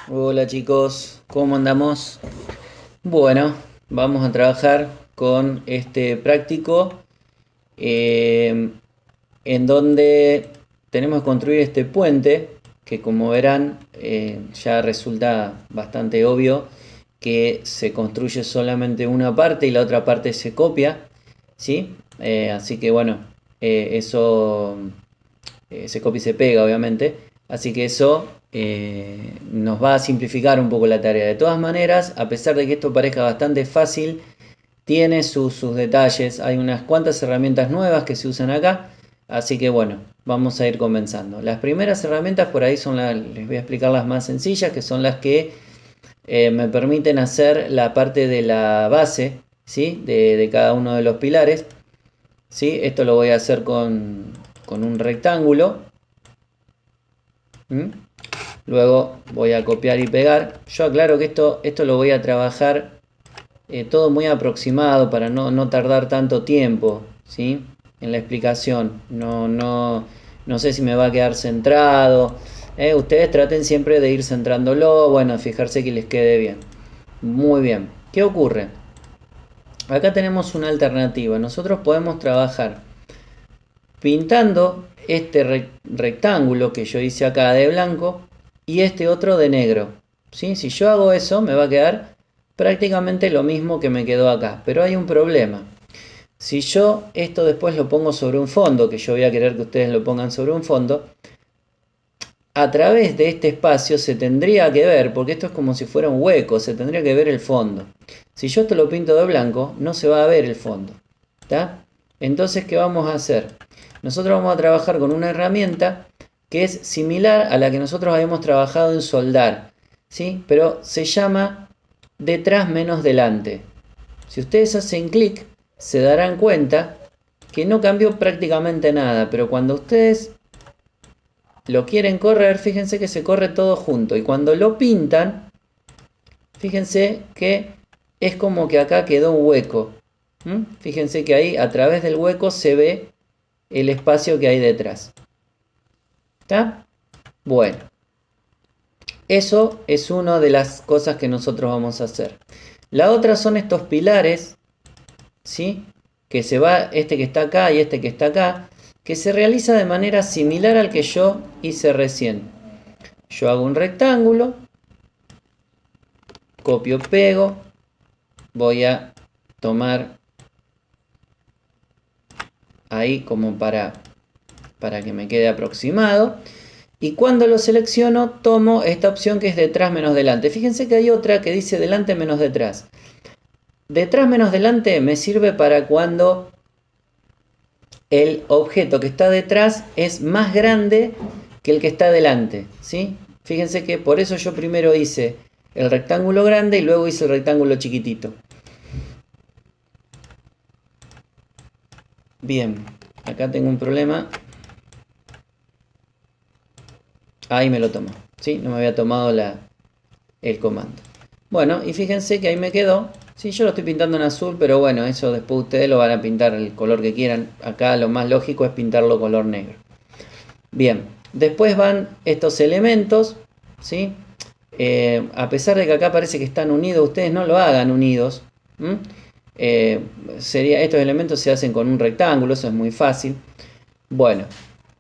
Hola chicos, ¿cómo andamos? Bueno, vamos a trabajar con este práctico eh, en donde tenemos que construir este puente que, como verán, ya resulta bastante obvio que se construye solamente una parte y la otra parte se copia, ¿sí? Así que bueno, eso se copia y se pega, obviamente. Así que eso nos va a simplificar un poco la tarea. De todas maneras, a pesar de que esto parezca bastante fácil, tiene sus detalles. Hay unas cuantas herramientas nuevas que se usan acá. Así que bueno, vamos a ir comenzando. Las primeras herramientas por ahí les voy a explicar las más sencillas, que son las que me permiten hacer la parte de la base, ¿sí? de cada uno de los pilares. ¿Sí? Esto lo voy a hacer con un rectángulo. ¿Mm? Luego voy a copiar y pegar. Yo aclaro que esto lo voy a trabajar todo muy aproximado para no tardar tanto tiempo, ¿sí? En la explicación. No sé si me va a quedar centrado. Ustedes traten siempre de ir centrándolo, bueno, fijarse que les quede bien. Muy bien. ¿Qué ocurre? Acá tenemos una alternativa. Nosotros podemos trabajar pintando este rectángulo que yo hice acá de blanco y este otro de negro. ¿Sí? Si yo hago eso me va a quedar prácticamente lo mismo que me quedó acá, pero hay un problema. Si yo esto después lo pongo sobre un fondo, que yo voy a querer que ustedes lo pongan sobre un fondo, a través de este espacio se tendría que ver, porque esto es como si fuera un hueco, se tendría que ver el fondo. Si yo esto lo pinto de blanco, no se va a ver el fondo. ¿Está? Entonces, ¿qué vamos a hacer? Nosotros vamos a trabajar con una herramienta que es similar a la que nosotros habíamos trabajado en soldar, ¿sí? Pero se llama detrás menos delante. Si ustedes hacen clic, se darán cuenta que no cambió prácticamente nada, pero cuando ustedes lo quieren correr, fíjense que se corre todo junto. Y cuando lo pintan, fíjense que es como que acá quedó un hueco. Fíjense que ahí a través del hueco se ve el espacio que hay detrás. ¿Está? Bueno, eso es una de las cosas que nosotros vamos a hacer. La otra son estos pilares, ¿sí? Que se va este que está acá y este que está acá, que se realiza de manera similar al que yo hice recién. Yo hago un rectángulo, copio, pego, voy a tomar ahí como para que me quede aproximado. Y cuando lo selecciono, tomo esta opción que es detrás menos delante. Fíjense que hay otra que dice delante menos detrás. Detrás menos delante me sirve para cuando el objeto que está detrás es más grande que el que está delante, ¿sí? Fíjense que por eso yo primero hice el rectángulo grande y luego hice el rectángulo chiquitito. Bien, acá tengo un problema. Ahí me lo tomó, ¿sí? No me había tomado el comando. Bueno, y fíjense que ahí me quedó. Sí, yo lo estoy pintando en azul, pero bueno, eso después ustedes lo van a pintar el color que quieran. Acá lo más lógico es pintarlo color negro. Bien, después van estos elementos, ¿sí? A pesar de que acá parece que están unidos, ustedes no lo hagan unidos. Estos elementos se hacen con un rectángulo, eso es muy fácil. Bueno,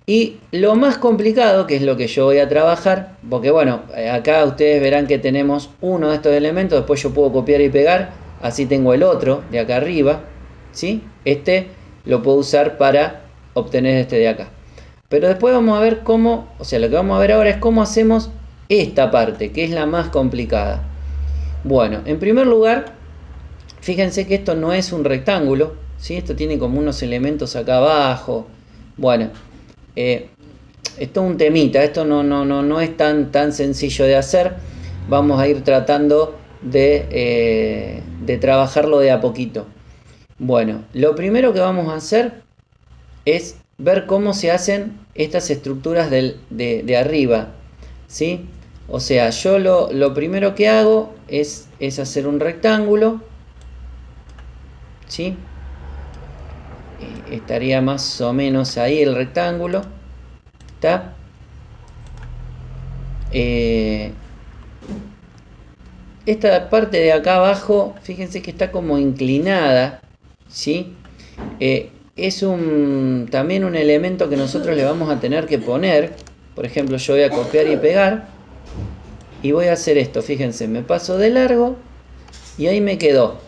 y lo más complicado, que es lo que yo voy a trabajar, porque bueno, acá ustedes verán que tenemos uno de estos elementos, después yo puedo copiar y pegar, así tengo el otro de acá arriba, ¿sí? Este lo puedo usar para obtener este de acá. Pero después vamos a ver cómo, o sea, lo que vamos a ver ahora es cómo hacemos esta parte, que es la más complicada. Bueno, en primer lugar, fíjense que esto no es un rectángulo, ¿sí? Esto tiene como unos elementos acá abajo. Bueno, esto es un temita, esto no es tan sencillo de hacer. Vamos a ir tratando de trabajarlo de a poquito. Bueno, lo primero que vamos a hacer es ver cómo se hacen estas estructuras de arriba, ¿sí? O sea, yo lo primero que hago es hacer un rectángulo, ¿sí? Estaría más o menos ahí el rectángulo, ¿está? Eh, esta parte de acá abajo, fíjense que está como inclinada, ¿sí? Es también un elemento que nosotros le vamos a tener que poner. Por ejemplo, yo voy a copiar y pegar y voy a hacer esto, fíjense, me paso de largo y ahí me quedó.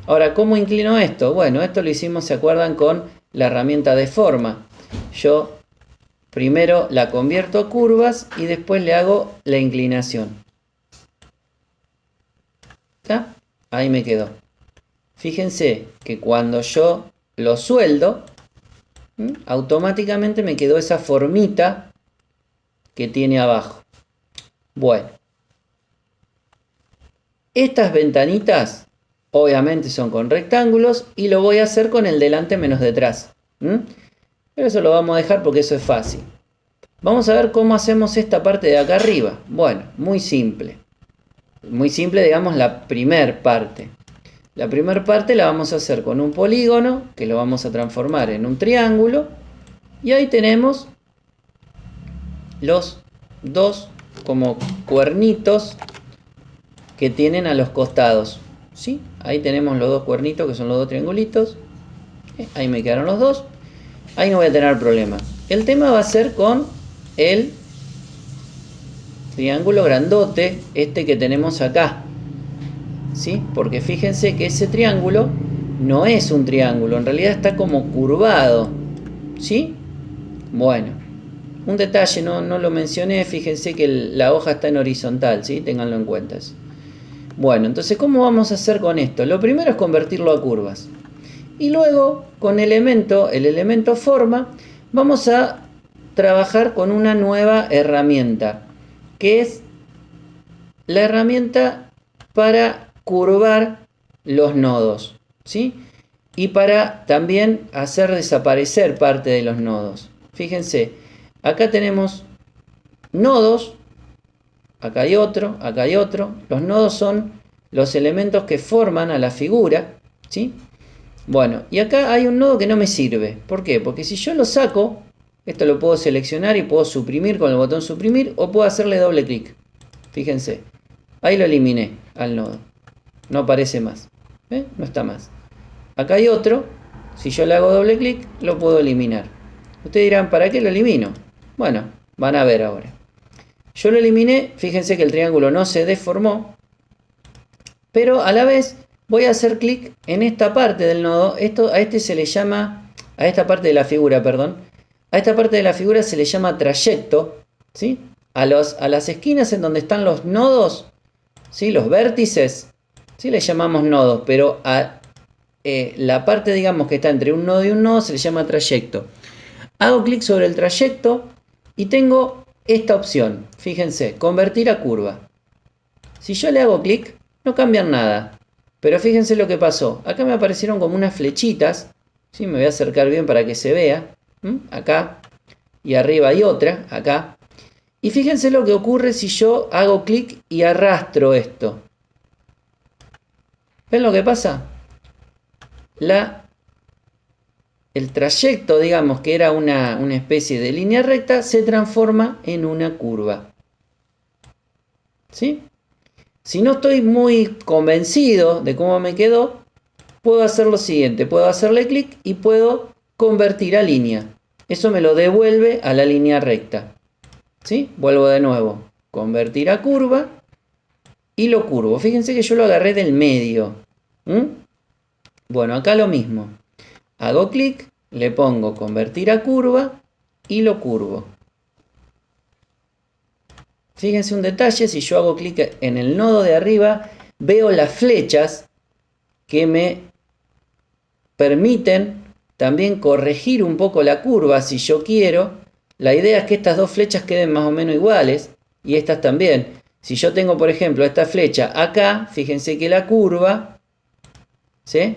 Ahora, ¿cómo inclino esto? Bueno, esto lo hicimos, ¿se acuerdan? Con la herramienta de forma. Yo primero la convierto a curvas y después le hago la inclinación. ¿Está? Ahí me quedó. Fíjense que cuando yo lo sueldo, automáticamente me quedó esa formita que tiene abajo. Bueno, estas ventanitas obviamente son con rectángulos y lo voy a hacer con el delante menos detrás. Pero eso lo vamos a dejar porque eso es fácil. Vamos a ver cómo hacemos esta parte de acá arriba. Bueno, muy simple. Muy simple, digamos, la primer parte. La primera parte la vamos a hacer con un polígono, que lo vamos a transformar en un triángulo. Y ahí tenemos los dos como cuernitos que tienen a los costados. ¿Sí? Ahí tenemos los dos cuernitos, que son los dos triangulitos. Ahí me quedaron los dos. Ahí no voy a tener problema. El tema va a ser con el triángulo grandote, este que tenemos acá. ¿Sí? Porque fíjense que ese triángulo no es un triángulo, en realidad está como curvado. ¿Sí? Bueno, un detalle, no lo mencioné, fíjense que la hoja está en horizontal, ¿sí? Ténganlo en cuenta. Bueno, entonces, ¿cómo vamos a hacer con esto? Lo primero es convertirlo a curvas. Y luego, con el elemento forma, vamos a trabajar con una nueva herramienta, que es la herramienta para curvar los nodos, ¿sí? Y para también hacer desaparecer parte de los nodos. Fíjense, acá tenemos nodos, acá hay otro, acá hay otro. Los nodos son los elementos que forman a la figura, ¿sí? Bueno, y acá hay un nodo que no me sirve. ¿Por qué? Porque si yo lo saco, esto lo puedo seleccionar y puedo suprimir con el botón suprimir o puedo hacerle doble clic. Fíjense, ahí lo eliminé al nodo. No aparece más. No está más. Acá hay otro. Si yo le hago doble clic, lo puedo eliminar. Ustedes dirán, ¿para qué lo elimino? Bueno, van a ver ahora. Yo lo eliminé, fíjense que el triángulo no se deformó, pero a la vez voy a hacer clic en esta parte del nodo. A este se le llama, a esta parte de la figura, perdón. A esta parte de la figura se le llama trayecto, ¿sí? A las esquinas en donde están los nodos, ¿sí? Los vértices, ¿sí? Le llamamos nodos, pero a la parte, digamos, que está entre un nodo y un nodo se le llama trayecto. Hago clic sobre el trayecto y tengo esta opción. Fíjense, convertir a curva. Si yo le hago clic, no cambian nada. Pero fíjense lo que pasó. Acá me aparecieron como unas flechitas. ¿Sí? Me voy a acercar bien para que se vea. Acá. Y arriba hay otra. Acá. Y fíjense lo que ocurre si yo hago clic y arrastro esto. ¿Ven lo que pasa? El trayecto, digamos, que era una especie de línea recta, se transforma en una curva. ¿Sí? Si no estoy muy convencido de cómo me quedó, puedo hacer lo siguiente. Puedo hacerle clic y puedo convertir a línea. Eso me lo devuelve a la línea recta. ¿Sí? Vuelvo de nuevo. Convertir a curva y lo curvo. Fíjense que yo lo agarré del medio. Bueno, acá lo mismo. Hago clic, le pongo convertir a curva y lo curvo. Fíjense un detalle, si yo hago clic en el nodo de arriba, veo las flechas que me permiten también corregir un poco la curva si yo quiero. La idea es que estas dos flechas queden más o menos iguales y estas también. Si yo tengo, por ejemplo, esta flecha acá, fíjense que la curva, ¿sí?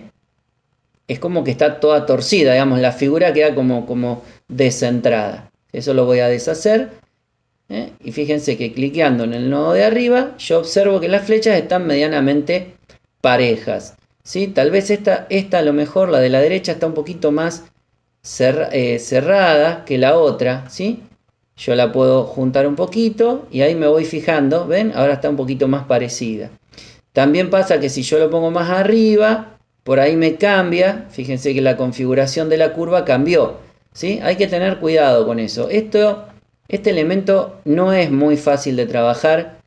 Es como que está toda torcida, digamos, la figura queda como descentrada. Eso lo voy a deshacer. Y fíjense que cliqueando en el nodo de arriba, yo observo que las flechas están medianamente parejas. ¿Sí? Tal vez esta a lo mejor, la de la derecha, está un poquito más cerrada que la otra. ¿Sí? Yo la puedo juntar un poquito y ahí me voy fijando. ¿Ven? Ahora está un poquito más parecida. También pasa que si yo lo pongo más arriba, por ahí me cambia. Fíjense que la configuración de la curva cambió, ¿sí? Hay que tener cuidado con eso. Este elemento no es muy fácil de trabajar.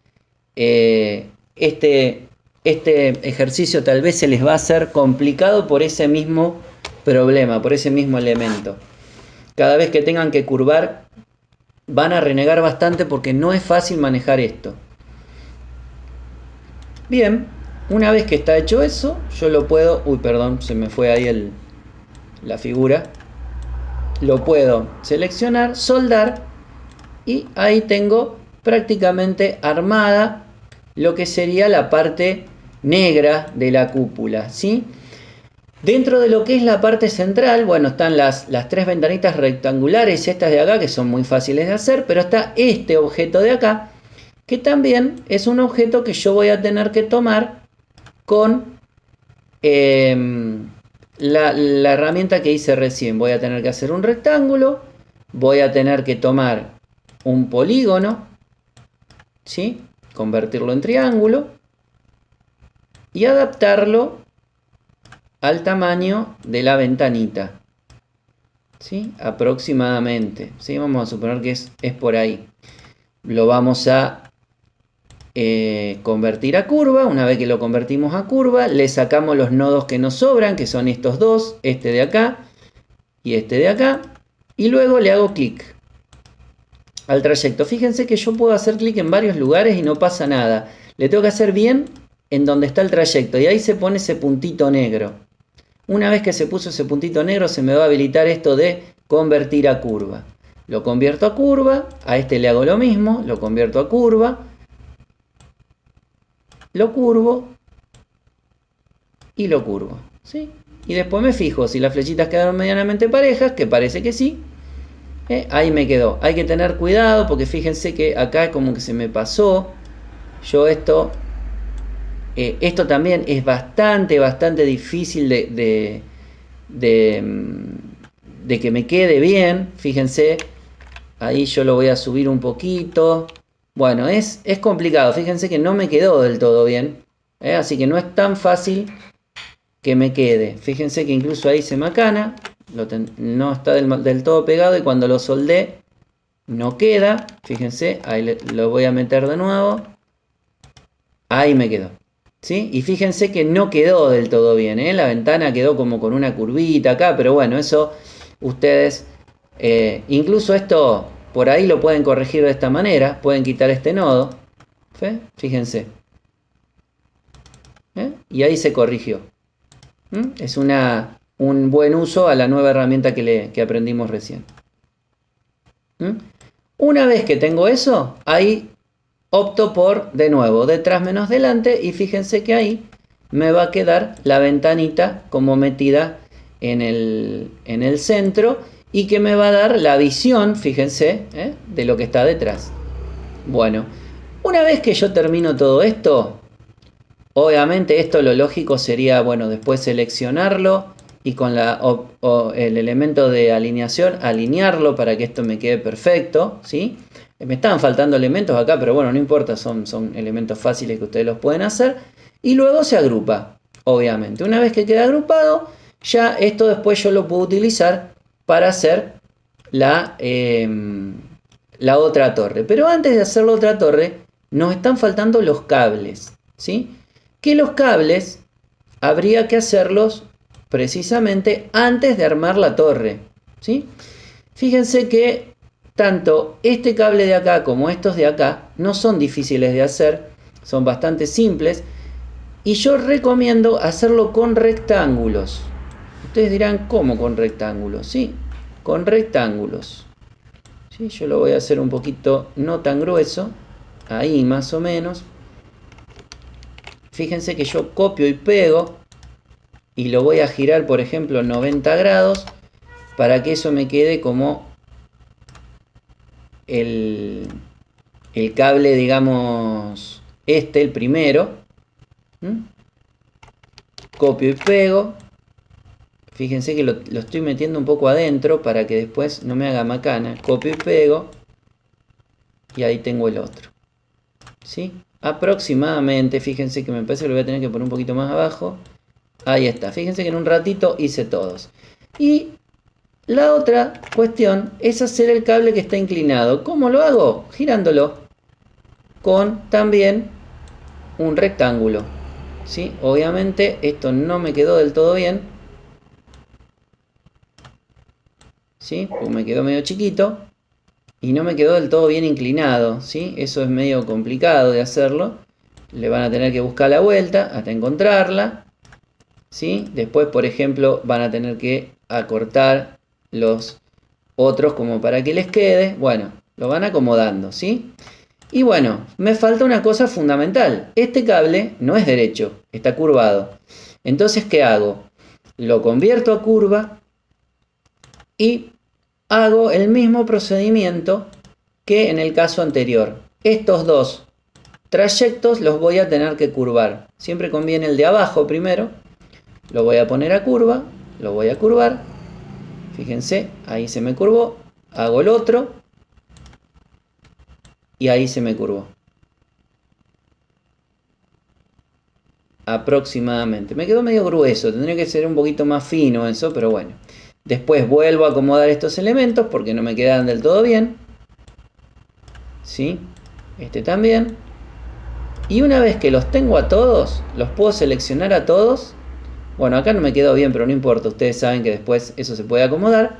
Este ejercicio tal vez se les va a hacer complicado por ese mismo problema, por ese mismo elemento. Cada vez que tengan que curvar, van a renegar bastante porque no es fácil manejar esto. Bien, una vez que está hecho eso, yo lo puedo... Uy, perdón, se me fue ahí la figura. Lo puedo seleccionar, soldar y ahí tengo prácticamente armada lo que sería la parte negra de la cúpula, ¿sí? Dentro de lo que es la parte central, bueno, están las tres ventanitas rectangulares, estas de acá, que son muy fáciles de hacer, pero está este objeto de acá, que también es un objeto que yo voy a tener que tomar con la herramienta que hice recién. Voy a tener que hacer un rectángulo, voy a tener que tomar un polígono, ¿sí? Convertirlo en triángulo y adaptarlo al tamaño de la ventanita, ¿sí? Aproximadamente, ¿sí? Vamos a suponer que es por ahí. Lo vamos a convertir a curva. Una vez que lo convertimos a curva, le sacamos los nodos que nos sobran, que son estos dos, este de acá y este de acá, y luego le hago clic al trayecto. Fíjense que yo puedo hacer clic en varios lugares y no pasa nada. Le tengo que hacer bien en donde está el trayecto y ahí se pone ese puntito negro. Una vez que se puso ese puntito negro, se me va a habilitar esto de convertir a curva. Lo convierto a curva, a este le hago lo mismo, lo convierto a curva, lo curvo y lo curvo, ¿sí? Y después me fijo si las flechitas quedaron medianamente parejas, que parece que sí. Ahí me quedó. Hay que tener cuidado porque fíjense que acá como que se me pasó. Yo esto también es bastante difícil de que me quede bien. Fíjense, ahí yo lo voy a subir un poquito. Bueno, es complicado. Fíjense que no me quedó del todo bien. Así que no es tan fácil que me quede. Fíjense que incluso ahí se macana. No está del todo pegado y cuando lo soldé no queda. Fíjense, ahí lo voy a meter de nuevo. Ahí me quedó, ¿sí? Y fíjense que no quedó del todo bien, ¿eh? La ventana quedó como con una curvita acá, pero bueno, eso ustedes, incluso esto por ahí lo pueden corregir de esta manera. Pueden quitar este nodo, fíjense, y ahí se corrigió. Es un buen uso a la nueva herramienta que aprendimos recién. Una vez que tengo eso, ahí opto por, de nuevo, detrás menos delante, y fíjense que ahí me va a quedar la ventanita como metida en el centro y que me va a dar la visión, fíjense, de lo que está detrás. Bueno, una vez que yo termino todo esto, obviamente esto lo lógico sería, bueno, después seleccionarlo y con el elemento de alineación alinearlo para que esto me quede perfecto, ¿sí? Me estaban faltando elementos acá, pero bueno, no importa, son elementos fáciles que ustedes los pueden hacer. Y luego se agrupa, obviamente. Una vez que queda agrupado, ya esto después yo lo puedo utilizar para hacer la otra torre. Pero antes de hacer la otra torre, nos están faltando los cables, ¿sí? Que los cables habría que hacerlos precisamente antes de armar la torre, ¿sí? Fíjense que tanto este cable de acá como estos de acá no son difíciles de hacer, son bastante simples y yo recomiendo hacerlo con rectángulos. Ustedes dirán, ¿cómo con rectángulos? Sí, con rectángulos. ¿Sí? Yo lo voy a hacer un poquito no tan grueso, ahí más o menos. Fíjense que yo copio y pego y lo voy a girar, por ejemplo, 90 grados para que eso me quede como el cable, digamos, el primero. Copio y pego. Fíjense que lo estoy metiendo un poco adentro para que después no me haga macana. Copio y pego. Y ahí tengo el otro. ¿Sí? aproximadamente, fíjense que me parece que lo voy a tener que poner un poquito más abajo. Ahí está, fíjense que en un ratito hice todos. Y la otra cuestión es hacer el cable que está inclinado. ¿Cómo lo hago? Girándolo con también un rectángulo. ¿Sí? Obviamente esto no me quedó del todo bien. ¿Sí? Pues me quedó medio chiquito. Y no me quedó del todo bien inclinado. ¿Sí? Eso es medio complicado de hacerlo. Le van a tener que buscar la vuelta hasta encontrarla. ¿Sí? Después, por ejemplo, van a tener que acortar los otros como para que les quede. Bueno, lo van acomodando, ¿sí? Y bueno, me falta una cosa fundamental. Este cable no es derecho, está curvado. Entonces, ¿qué hago? Lo convierto a curva y hago el mismo procedimiento que en el caso anterior. Estos dos trayectos los voy a tener que curvar. Siempre conviene el de abajo primero. Lo voy a poner a curva, lo voy a curvar. Fíjense, ahí se me curvó. Hago el otro. Y ahí se me curvó. Aproximadamente. Me quedó medio grueso. Tendría que ser un poquito más fino eso, pero bueno. Después vuelvo a acomodar estos elementos porque no me quedan del todo bien. ¿Sí? Este también. Y una vez que los tengo a todos, los puedo seleccionar a todos. Bueno, acá no me quedó bien, pero no importa. Ustedes saben que después eso se puede acomodar.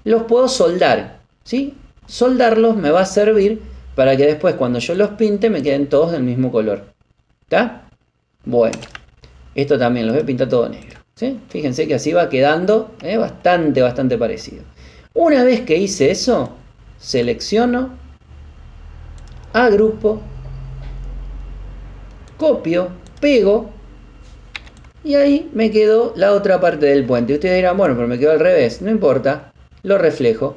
Los puedo soldar. ¿Sí? Soldarlos me va a servir para que después cuando yo los pinte me queden todos del mismo color. ¿Está? Bueno, esto también los voy a pintar todo negro. ¿Sí? Fíjense que así va quedando bastante parecido. Una vez que hice eso, selecciono, agrupo, copio, pego y ahí me quedó la otra parte del puente. Ustedes dirán, bueno, pero me quedó al revés. No importa, lo reflejo.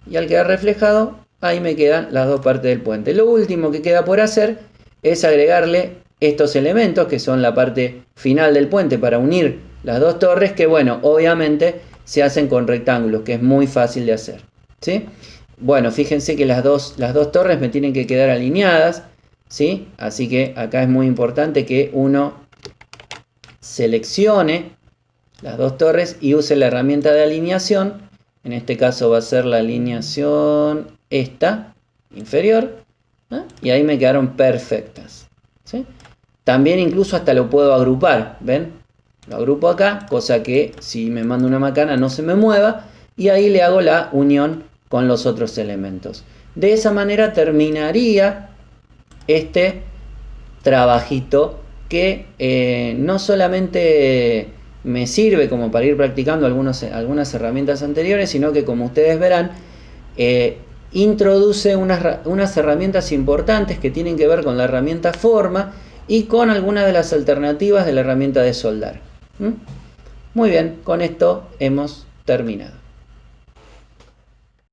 Y al quedar reflejado, ahí me quedan las dos partes del puente. Lo último que queda por hacer es agregarle estos elementos que son la parte final del puente para unir las dos torres, que bueno, obviamente se hacen con rectángulos, que es muy fácil de hacer. ¿Sí? Bueno, fíjense que las dos torres me tienen que quedar alineadas, ¿sí? Así que acá es muy importante que uno seleccione las dos torres y use la herramienta de alineación. En este caso va a ser la alineación esta, inferior, ¿eh? Y ahí me quedaron perfectas, ¿sí? También incluso hasta lo puedo agrupar, ¿ven? Lo agrupo acá, cosa que si me mando una macana no se me mueva, y ahí le hago la unión con los otros elementos. De esa manera terminaría este trabajito que no solamente me sirve como para ir practicando algunas herramientas anteriores, sino que como ustedes verán, introduce unas herramientas importantes que tienen que ver con la herramienta forma y con algunas de las alternativas de la herramienta de soldar. Muy bien, con esto hemos terminado.